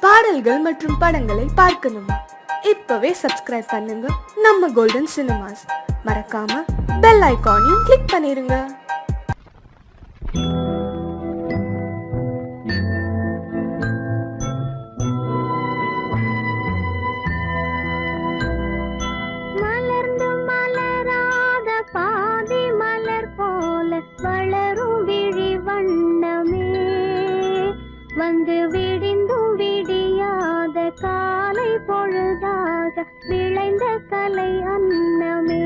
பாடல்கள் மற்றும் படங்களை பார்க்கணுமா? இப்பவே சப்ஸ்கிரைப் பண்ணுங்க நம்ம கோல்டன் சினிமாஸ். மறக்காம பெல் ஐகானையும் கிளிக் பண்ணிருங்க. மலர்ந்து மலராத பாதி மலர் போல வளரும் விழி வண்ணமே, வந்து விடிந்தும் விடியாத காலை பொழுதாக விளைந்த கலை அன்னமே.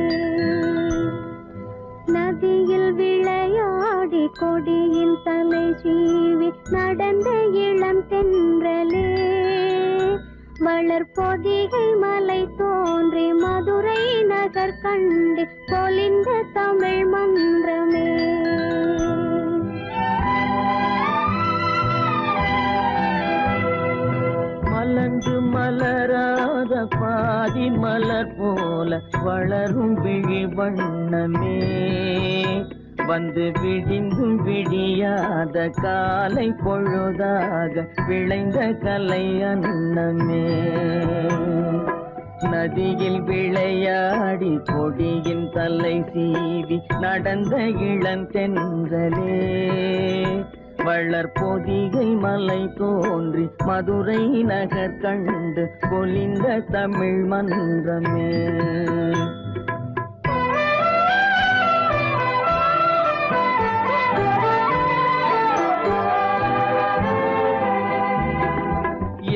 நதியில் விளையாடி கொடியின் தலை சீவி நடந்த இளம் தென்றலே, வளர்பொதிகை மலை தோன்றி மதுரை நகர் கண்டு பொலிந்த தமிழ் மன்றமே. மலர்ந்து மலராத பாதி மலர் போல வளரும் விழி வண்ணமே, வந்து விடிந்தும் விடியாத காலை பொழுதாக விளைந்த கலை அன்னமே. நதியில் விளையாடி கொடியின் தலை சீவி நடந்த இளந்தென்றலே, வளர்பொதிகை மலை தோன்றி மதுரை நகர் கண்டு பொலிந்த தமிழ் மன்றமே.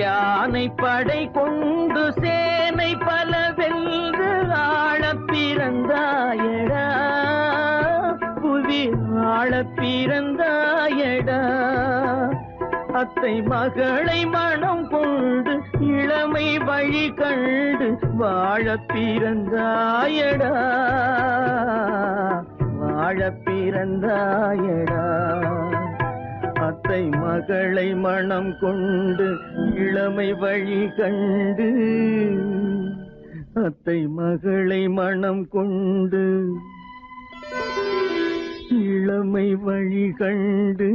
யானை படை கொண்டு சேனை பல வென்று ஆள பிறந்தாயடா, புவி ஆள பிறந்தாயடா. அத்தை மகளை மனம் கொண்டு இளமை வழி கண்டு வாழ பிறந்தாயடா, வாழ பிறந்தாயடா. அத்தை மகளை மனம் கொண்டு இளமை வழி கண்டு, அத்தை மகளை மனம் கொண்டு இளமை வழி கண்டு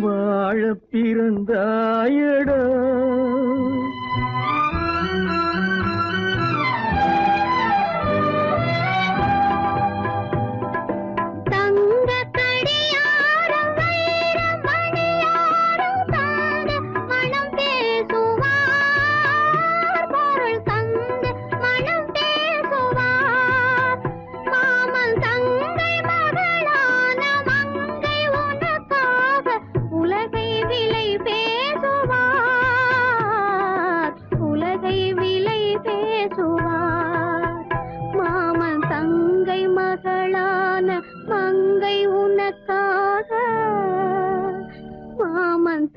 வாழ பிறந்தாயடா.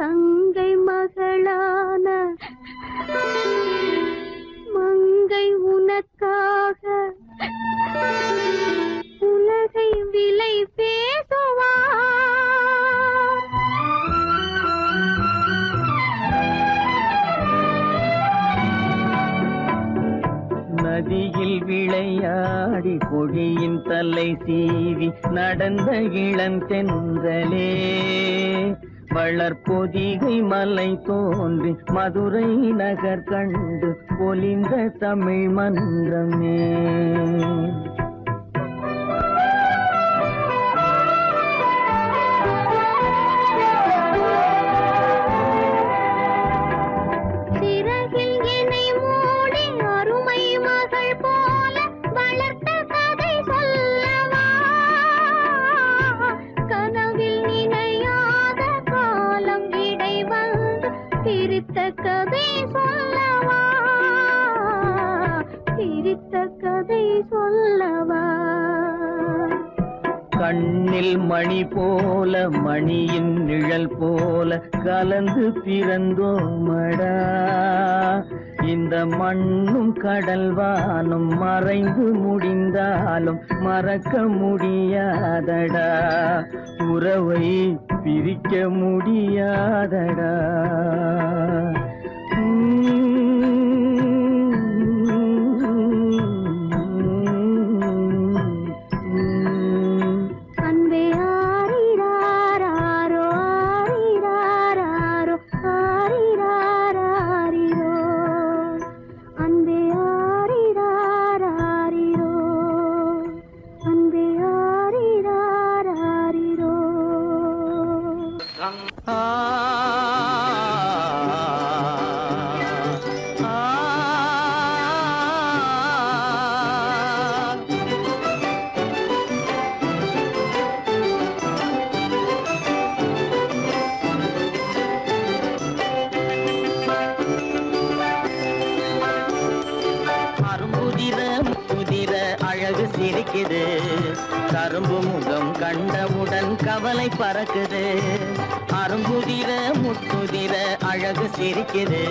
தங்கை மகளான மங்கை உனக்காக உலகை விலை பேசுவார். நதியில் விளையாடி கொடியின் தலை சீவி நடந்த இளந்தென்றலே, வளர்பொதிகை மலை தோன்றி மதுரை நகர் கண்டு பொலிந்த தமிழ் மன்றமே. கதை சொல்லவா, பிரித்த கதை சொல்லவா. கண்ணில் மணி போல மணியின் நிழல் போல கலந்து பிறந்தோமடா, இந்த மண்ணும் கடல்வானும் மறைந்து முடிந்தாலும் மறக்க முடியாதடா, உறவை பிரிக்க முடியாதடா. அன்பே ஆரிராரோ ஆரிராரோ கவலை பறக்குது. அரும்புதிர முத்துதிர அழகு சிரிக்குது.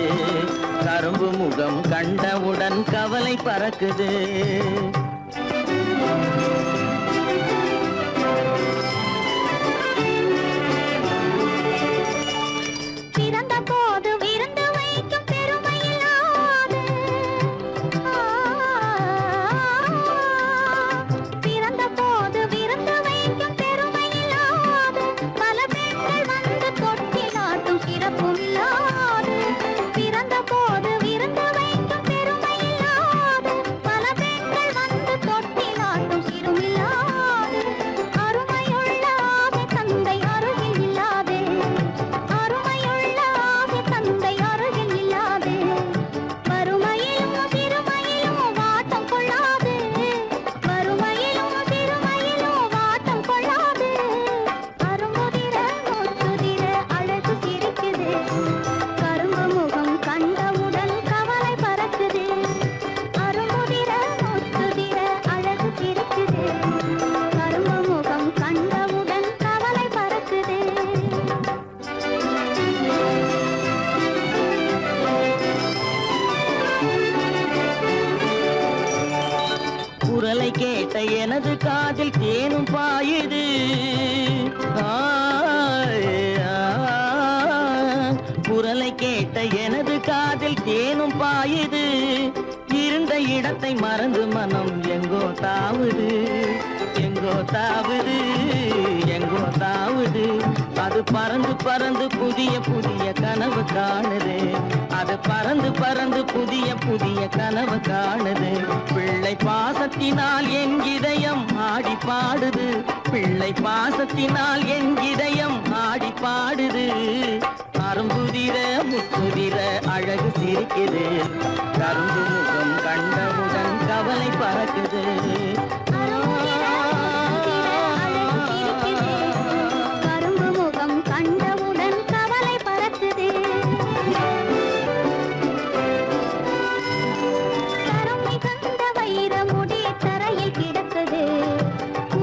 கரும்பு முகம் கண்டவுடன் கவலை பறக்குது. குரலை கேட்ட எனது காதில் தேனும் பாயுது. குரலை கேட்ட எனது காதில் தேனும் பாயுது. இருந்த இடத்தை மறந்து மனம் எங்கோ தாவுது, எங்கோ தாவுது, எங்கோ தாவுது. அது பறந்து பறந்து புதிய புதிய கனவு காணுது. அது பறந்து பறந்து புதிய புதிய கனவு காணுது. பிள்ளை பாசத்தினால் என் இதயம் ஆடி பாடுது. பிள்ளை பாசத்தினால் என் இதயம் ஆடி பாடுது. அரும்புதிர முத்துதிர அழகு சிரிக்குது. கரும்பு முகம் கண்டவுடன் கவலை பறக்குது. கரும்பு முகம் கண்டவுடன் கவலை பறக்குது. கரம் மிகுந்த வைரமுடி தரையில் கிடக்குது.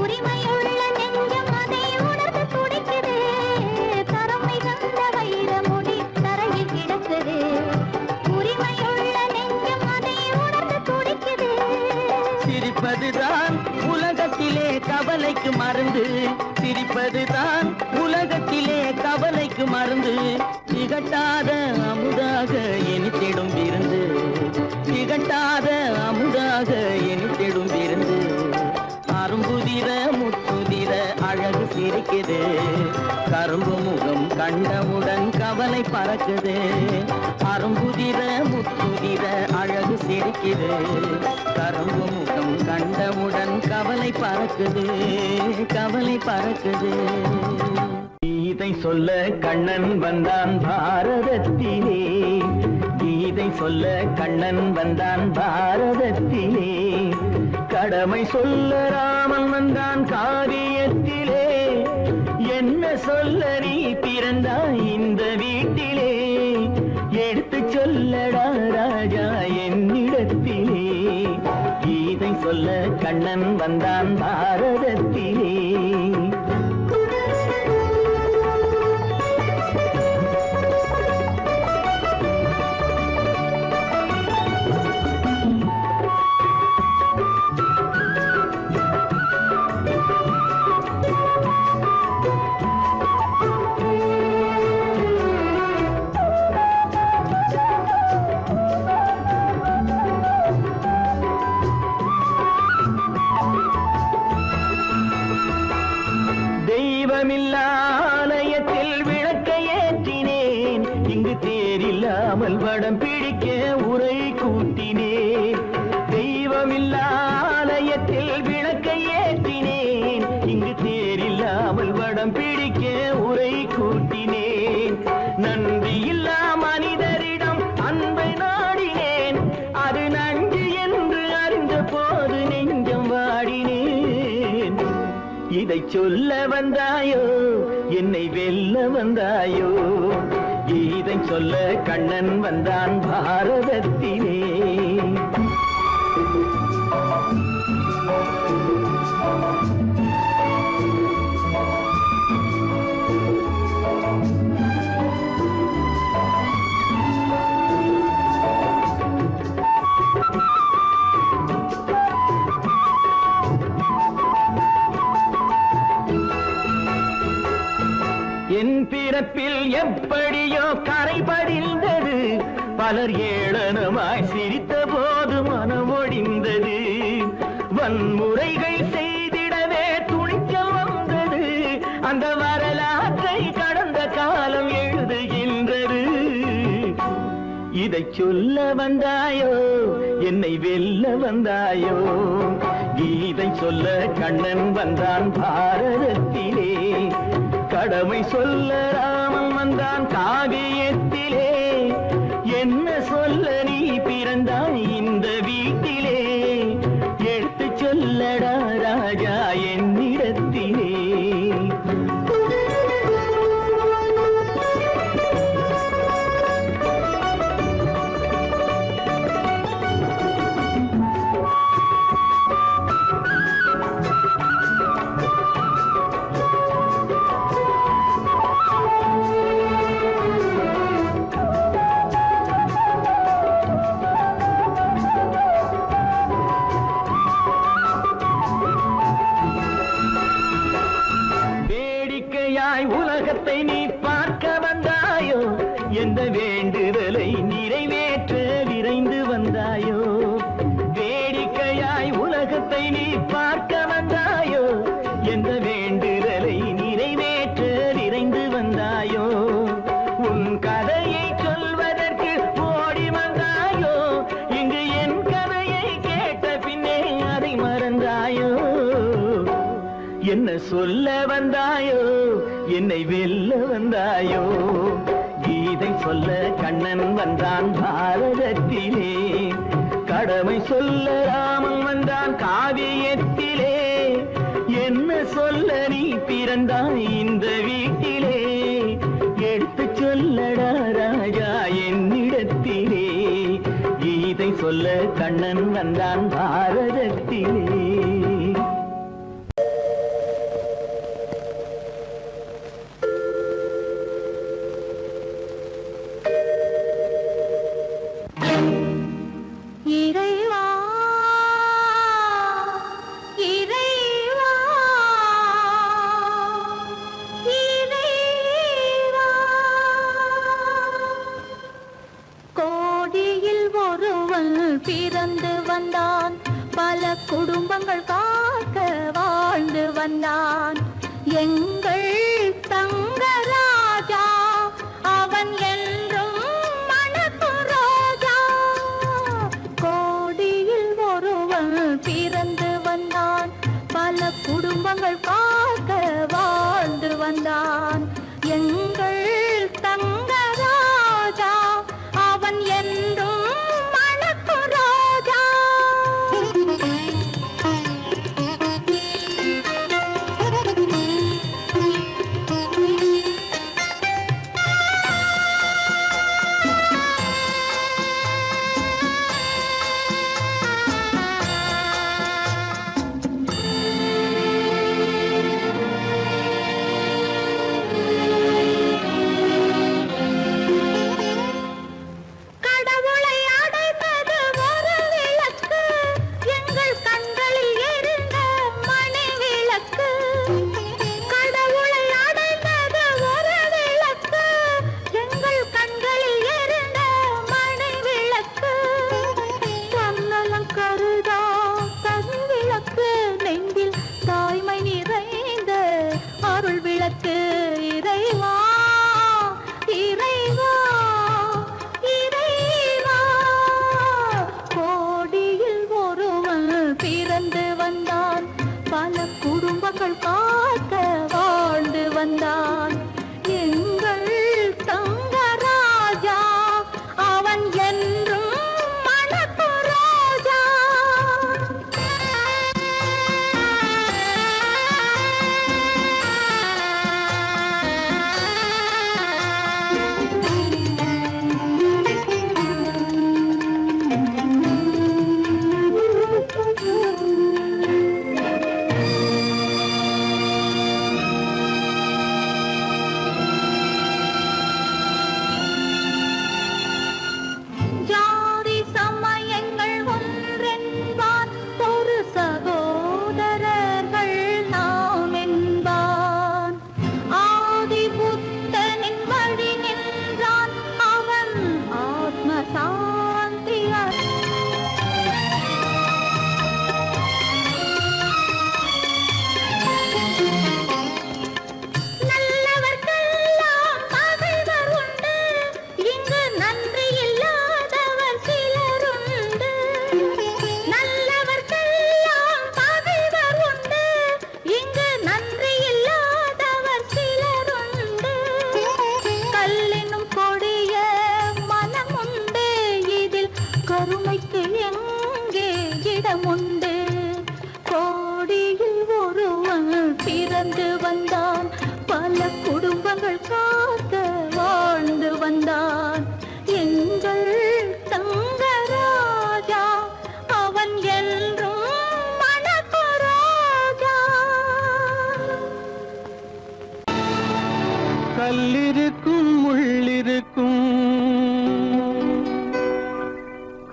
உரிமையுள்ள நெஞ்சம் அதை உணர்ந்து துடிக்குது. கரம் மிகுந்த வைரமுடி தரையில் கிடக்குது. உரிமையுள்ள நெஞ்சம் அதை உணர்ந்து துடிக்குது. சிரிப்பதுதான் உலகத்திலே கவலைக்கு மருந்து. சிரிப்பதுதான் உலகத்திலே கவலைக்கு மருந்து. திகட்டாத அமுதாக இனித்திடும் விருந்து. திகட்டாத அமுதாக இனித்திடும் விருந்து. அரும்புதிர முத்துதிர அழகு சிரிக்குது. கரும்பு முகம் கண்டவுடன் கவலை பறக்குது. அரும்புதிர முத்துதிர அழகு சிரிக்குது. கரும்பு முகம் கண்டவுடன் கவலை பறக்குது, கவலை பறக்குது. கீதை சொல்ல கண்ணன் வந்தான் பாரதத்திலே. கீதை சொல்ல கண்ணன் வந்தான் பாரதத்திலே. கடமை சொல்ல ராமன் வந்தான் காரியத்திலே. என்ன சொல்ல நீ பிறந்தாய் இந்த வீட்டிலே. எடுத்து சொல்லடா ராஜா என்னிடத்திலே. கீதை சொல்ல கண்ணன் வந்தான் பாரதத்திலே. ஆலயத்தில் விளக்கை ஏற்றினேன். இங்கு தேரில்லாமல் வடம் பிடிக்க உரை கூட்டினேன். தெய்வமில்லா ஆலயத்தில் விளக்கை ஏற்றினேன். இங்கு தேரில்லாமல் வடம் பிடிக்க உரை கூட்டினேன். நன்றியில்லா மனிதரிடம் அன்பை நாடினேன். அது நன்றி என்று அறிந்த போது நெஞ்சம் வாடினேன். இதை சொல்ல வந்தாயோ என்னை வெல்ல வந்தாயோ. இதை சொல்ல கண்ணன் வந்தான் பாரதத்திலே. படிந்தது. பலர் ஏளனமாய் சிரித்த போது மனம் ஒடிந்தது. வன்முறைகள் செய்திடவே துணிச்சல் வந்தது. அந்த வரலாற்றை கடந்த காலம் எழுதுகின்றது. இதை சொல்ல வந்தாயோ, என்னை வெல்ல வந்தாயோ? கீதை சொல்ல கண்ணன் வந்தான் பாரதத்திலே, கடமை சொல்ல ராமன் வந்தான் காவியத்திலே. என்ன சொல்ல நீ பிறந்தாய் இந்த வீட்டிலே? எடுத்து சொல்லடா ராஜா என்னிடத்திலே. உலகத்தை நீ பார்க்க வந்தாயோ, எந்த வேண்டுதலை நிறைவேற்ற விரைந்து வந்தாயோ? வேடிக்கையாய் உலகத்தை நீ பார்க்க வந்தாயோ, எந்த வேண்டுதலை நிறைவேற்ற விரைந்து வந்தாயோ? உன் கதையை சொல்வதற்கு ஓடி வந்தாயோ, இங்கு என் கதையை கேட்ட பின்னே அதை மறந்தாயோ? என்ன சொல்ல வந்தாயோ, என்னை வெல்ல வந்தாயோ? கீதை சொல்ல கண்ணன் வந்தான் பாரதத்திலே, கடமை சொல்ல ராமன் வந்தான் காவியத்திலே. என்ன சொல்ல நீ பிறந்தாய் இந்த வீட்டிலே? எடுத்து சொல்லடா ராஜா என்னிடத்திலே. கீதை சொல்ல கண்ணன் வந்தான் பாரதத்திலே. பிறந்து வந்தான், பல குடும்பங்கள் காக்க வாழ்ந்து வந்தான். எங்கள் தங்கராஜா அவன் என்றும் மணக்கு ரோஜா. கோடியில் ஒருவன் பிறந்து வந்தான், பல குடும்பங்கள் காக்க வாழ்ந்து வந்தான். எங்கள் தங்கராஜா அவன் என்றும்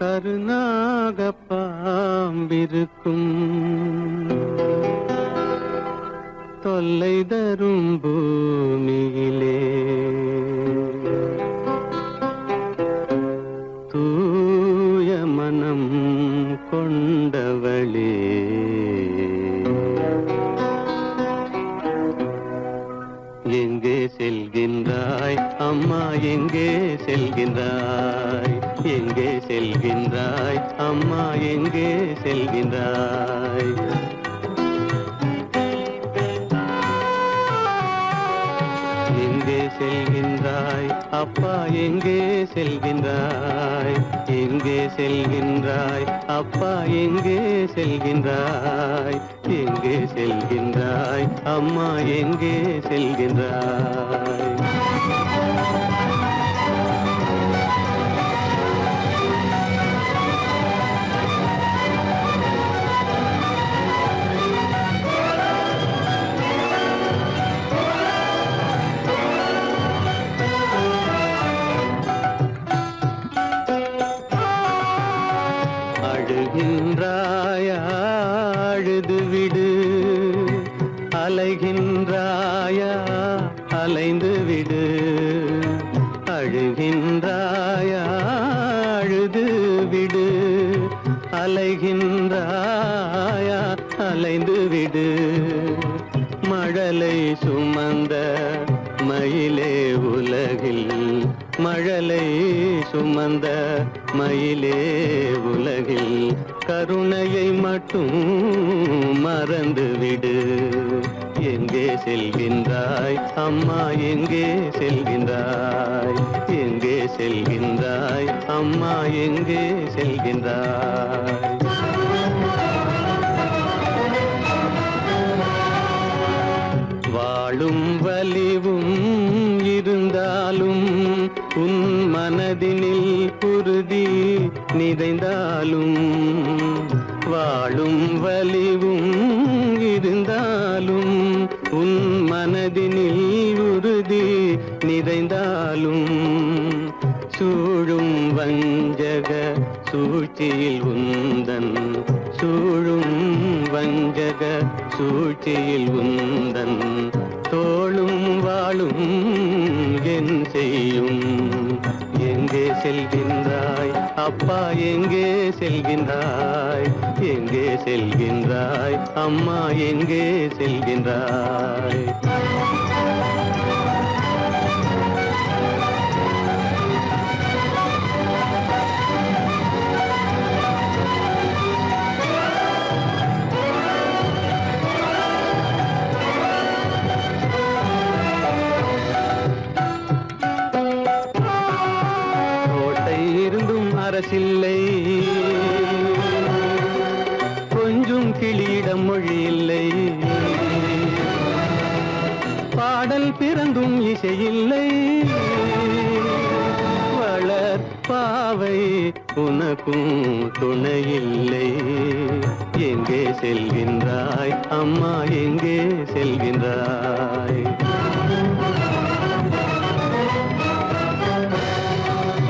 கருநாக பாம்பிருக்கும் தொல்லை தரும் பூமியிலே தூய மனம் கொண்டவளே எங்கே செல்கின்றாய் அம்மா எங்கே செல்கின்றாய் எங்கே செல்கின்றாய் அம்மா எங்கே செல்கின்றாய் எங்கே செல்கின்றாய் அப்பா எங்கே செல்கின்றாய் எங்கே செல்கின்றாய் அப்பா எங்கே செல்கின்றாய் எங்கே செல்கின்றாய் அம்மா எங்கே செல்கின்றாய் அழுகின்றாயா அழுது விடு அலைகின்றாயா அலைந்து விடு அழுகின்றாயா அழுது விடு அலைகின்றாயா அலைந்து விடு மழலை சுமந்த மயிலே உலகில் மழலை சுமந்த மயிலே உலகில் கருணையை மட்டும் மறந்துவிடு எங்கே செல்கின்றாய் அம்மா எங்கே செல்கின்றாய் எங்கே செல்கின்றாய் அம்மா எங்கே செல்கின்றாய் வாழும் வலிவும் இருந்தாலும் உன் மனதினில் உறுதி நிறைந்தாலும் வாழும் வலிவும் இருந்தாலும் உன் மனதினில் உறுதி நிறைந்தாலும் சூழும் வஞ்சக சூழ்ச்சியில் உந்தன் சூழும் வஞ்சக சூழ்ச்சியில் உந்தன் தோளும் வாழும் என் செய்யும் எங்கே செல்கின்றாய் அப்பா எங்கே செல்கின்றாய் எங்கே செல்கின்றாய் அம்மா எங்கே செல்கின்றாய் அரசில்லை கொஞ்சம் கிளியிடம் மொழி இல்லை பாடல் பிறந்தும் இசையில்லை வளர் பாவை உனக்கும் துணையில்லை எங்கே செல்கின்றாய் அம்மா எங்கே செல்கின்றாய்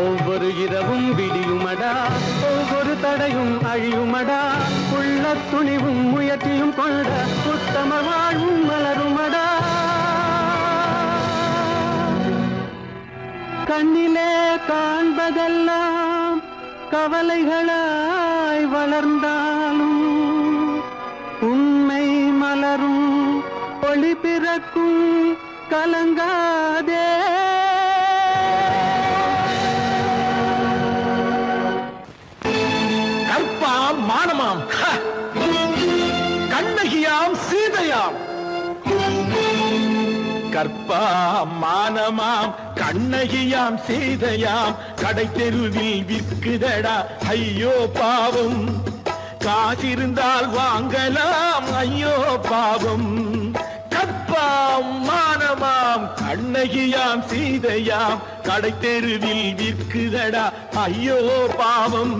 ஒவ்வொரு இரவும் விடியுமடா ஒவ்வொரு தடையும் அழியுமடா உள்ள துணிவும் முயற்சியும் கொண்ட உத்தம வாழ்வும் மலருமடா கண்ணிலே காண்பதெல்லாம் கவலைகளாய் வளர்ந்தாலும் உண்மை மலரும் ஒளி பிறக்கும் கலங்காதே மானமாம் கண்ணகியாம் சீதையாம் கற்பாம் மானமாம் கண்ணகியாம் சீதையாம் கடை தெருவில் விற்குதடா ஐயோ பாவம் காசிருந்தால் வாங்கலாம் ஐயோ பாவம் கற்பாம் மானமாம் கண்ணகியாம் சீதையாம் கடை தெருவில் விற்குதடா ஐயோ பாவம்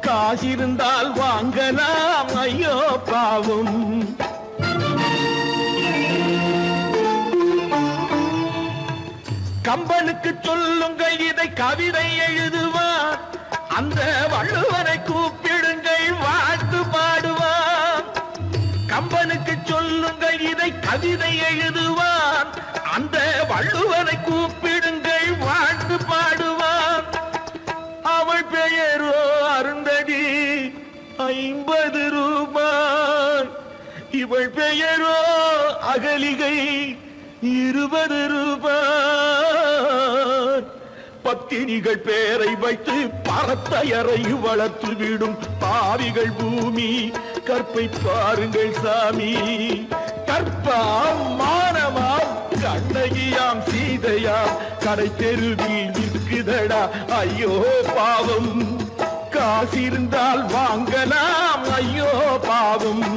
காசிருந்தால் வாங்கலாம் ஐயோ பாவம் கம்பனுக்கு சொல்லுங்கள் இதை கவிதை எழுதுவார் அந்த வள்ளுவனை கூப்பிடுங்கள் வாழ்த்து பாடுவான். கம்பனுக்கு சொல்லுங்கள் இதை கவிதை எழுதுவான். அந்த வள்ளுவனை கூப்பிடுங்கள் வாழ்த்து பாடுவான். அவள் பெயரோ அருந்ததி 50 ரூபாய். இவள் பெயரோ அகலிகை 20 ரூபாய். பத்தினிகள் பேரை வைத்து பரத்தையறை வளர்த்து விடும் பாவிகள் பூமி. கற்பை பாருங்கள் சாமி. கற்பாம் மானமாம் கண்ணகியாம் சீதையாம் கடை தெருவில் நிற்குதடா ஐயோ பாவம். காசிருந்தால் வாங்கலாம் ஐயோ பாவம்.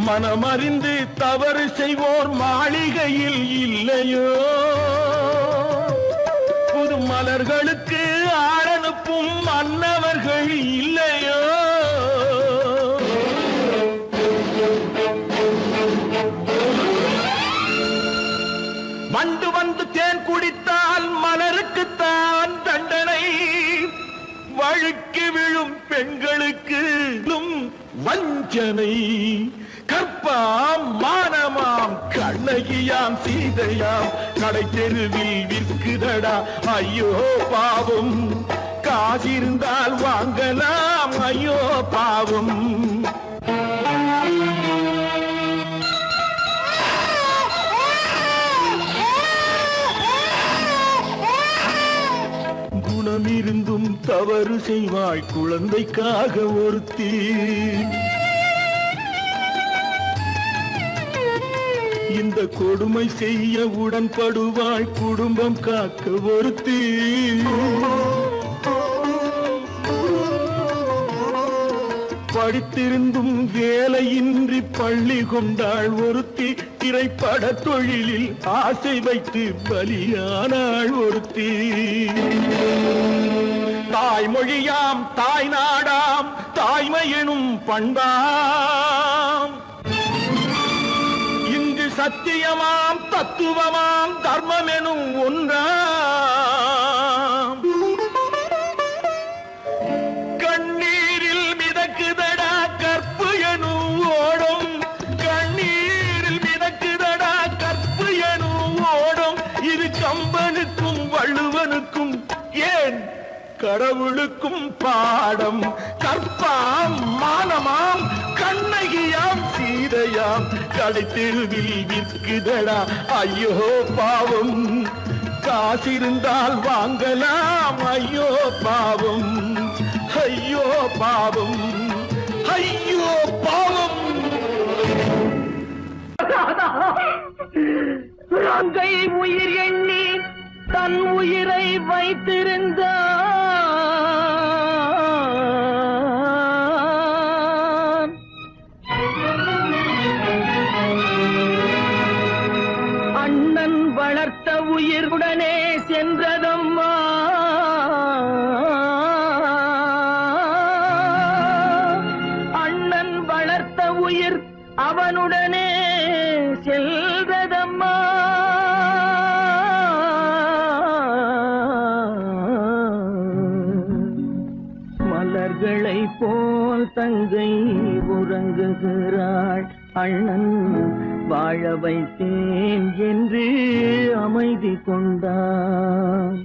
மனமறிந்து தவறு செய்வோர் மாளிகையில் இல்லையோ. புது மலர்களுக்கு ஆளனுப்பும் மன்னவர்கள் இல்லையோ. வண்டு வந்து தேன் குடித்தால் மலருக்குத்தான் தண்டனை. வழுக்கி விழும் பெண்களுக்கு வஞ்சனை. கற்பாம் மானமாம் கண்ணகியாம் சீதையாம் கடை தெருவில் விற்குதடா ஐயோ பாவம். காசிருந்தால் வாங்கலாம் ஐயோ பாவம். குணமிருந்தும் தவறு செய்வாய் குழந்தைக்காக ஒருத்தி. இந்த கொடுமை செய்ய உடன்படுவாய் குடும்பம் காக்க ஒருத்தி. படித்திருந்தும் வேலையின்றி பள்ளி கொண்டாள் ஒருத்தி. திரைப்பட தொழிலில் ஆசை வைத்து பலியானாள் ஒருத்தி. தாய்மொழியாம் தாய் நாடாம் தாய்மை எனும் பண்பாம். இங்கு சத்தியமாம் தத்துவமாம் தர்மம் எனும் ஒன்றாம். கண்ணீரில் மிதக்குதடா கற்பு எனும் ஓடும். கண்ணீரில் மிதக்குதடா கற்பு எனும் ஓடும். இது கம்பனுக்கும் வள்ளுவனுக்கும் ஏன் கடவுளுக்கும் பாடம். கற்பாம் மானமாம் கண்ணகியாம் சீதையாம் கடை தெருவில் விற்குதடா ஐயோ பாவம். காசிருந்தால் வாங்கலாம் ஐயோ பாவம். ஐயோ பாவம். ஐயோ பாவம். அங்கை உயிர் எண்ணி தன் உயிரை வைத்திருந்தான். அண்ணன் வளர்த்த உயிருடனே சென்றதம்மா. அண்ணன் வளர்த்த உயிர் அவனுடனே செல்வதம்மா. மலர்களை போல் தங்கை உறங்குகிறாள். அண்ணன் வாழ வைத்தேன் என்று அமைதி கொண்டான்.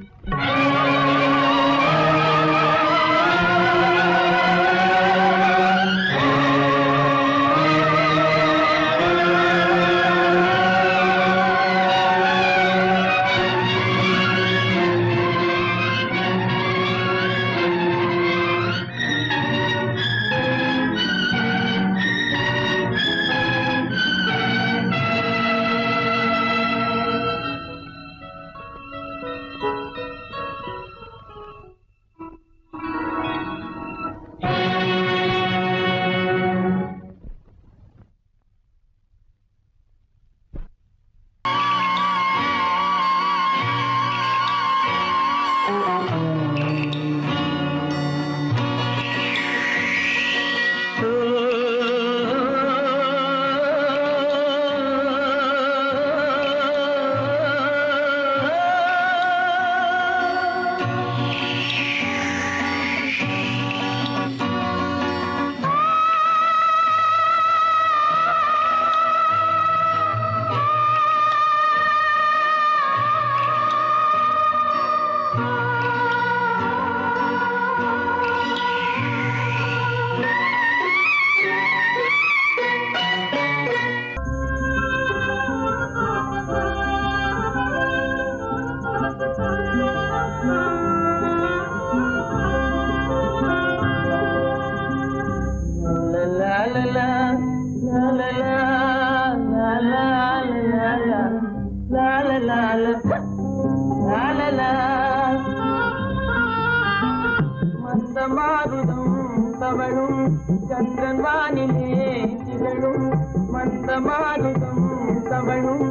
சந்திரன் வானிலே திகழும் மந்த மாருதம் தவழும்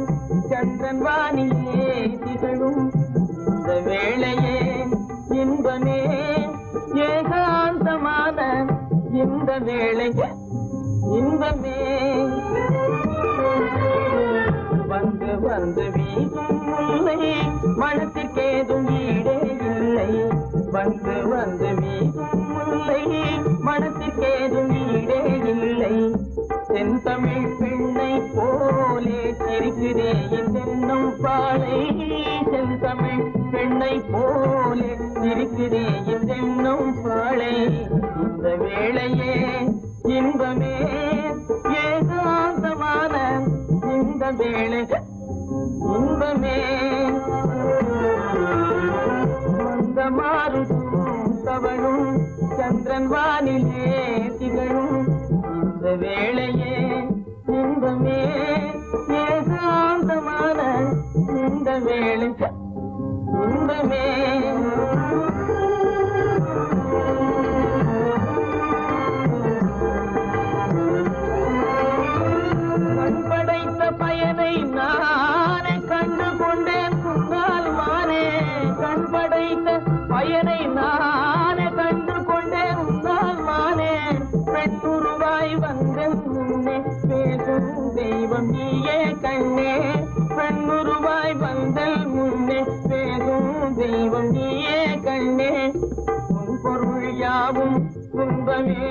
சந்திரன் வானிலே திகழும் இந்த வேளையே இன்பமே ஏகாந்தமான இந்த வேளையே இன்பமே வந்து வந்து வீசும் முல்லை மனத்திற்கேதும் ஈடே இல்லை வந்து வந்து வீசும் முல்லை மனத்திற்கேதும் ஈடே இல்லை தென்தமிழ் பெண்ணை போலே சிரிக்கிறே தென்னும் பாலை தென்தமிழ் பெண்ணை போலே சிரிக்கிறே தென்னும் பாலை இந்த வேளையே இன்பமே ஏகாந்தமான இந்த வேளை இன்பமே மந்த மாருதம் தவழும் சந்திரன் வானிலே திகழும் இந்த வேளையே இன்பமே ஏகாந்தமான இந்த வேளை இன்பமே கண்படைத்த பயனை நானே கண்டு கொண்டேன் முன்னால் மானே கண்படைத்த பயனை நானே கண்டு கொண்டேன் முன்னால் மானே பெண்ணுருவாய் வந்தேன் முன்னே பேசும் தெய்வம் நீயே கண்ணே பெண்ணுருவாய் வந்தல் முன்னே பேசும் தெய்வம் நீயே கண்ணே உன் பொருள் யாவும் துன்பமே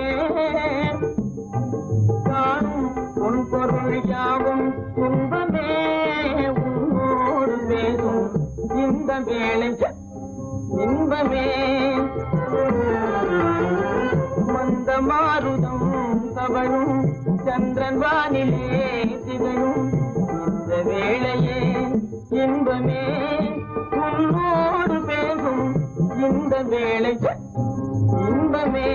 காணும் உன் பொருள் யாவும் துன்பமே உன்னோடு பேசும் இந்த வேளை இன்பமே மந்த மாருதம் தவழும் சந்திரன் வானிலே திகழும் இந்த வேளையே இன்பமே உன்னோடு பேசும் இந்த வேளை இன்பமே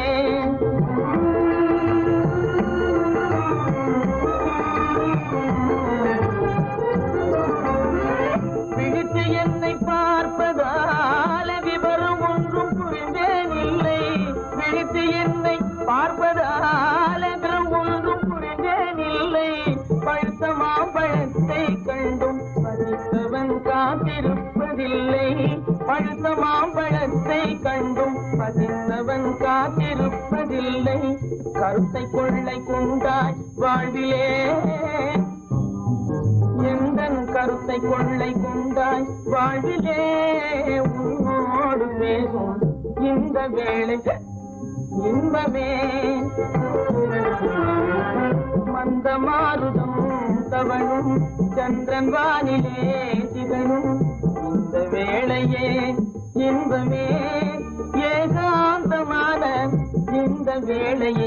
விழித்து என்னை பார்ப்பதால விவரம் ஒன்றும் புரிந்தேன் இல்லை விழித்து என்னை பார்ப்பதால விவரம் ஒன்றும் புரிந்தேன் இல்லை பழுத்த மாம்பழத்தை கண்டும் பசித்தவன் காத்திருப்பதில்லை பழுத்த மாம்பழத்தை கண்டும் பசித்தவன் காத்திருப்பதில்லை கருத்தை கொள்ளை கொண்டாய் வாழ்விலே எந்தன் கருத்தை கொள்ளை கொண்டாய் வாழ்விலே உன்னோடு பேசும் இந்த வேளை இன்பமே மந்த மாருதம் தவழும் சந்திரன் வானிலே திகழும் இந்த வேளையே இன்பமே ஏகாந்தமான இந்த வேளையே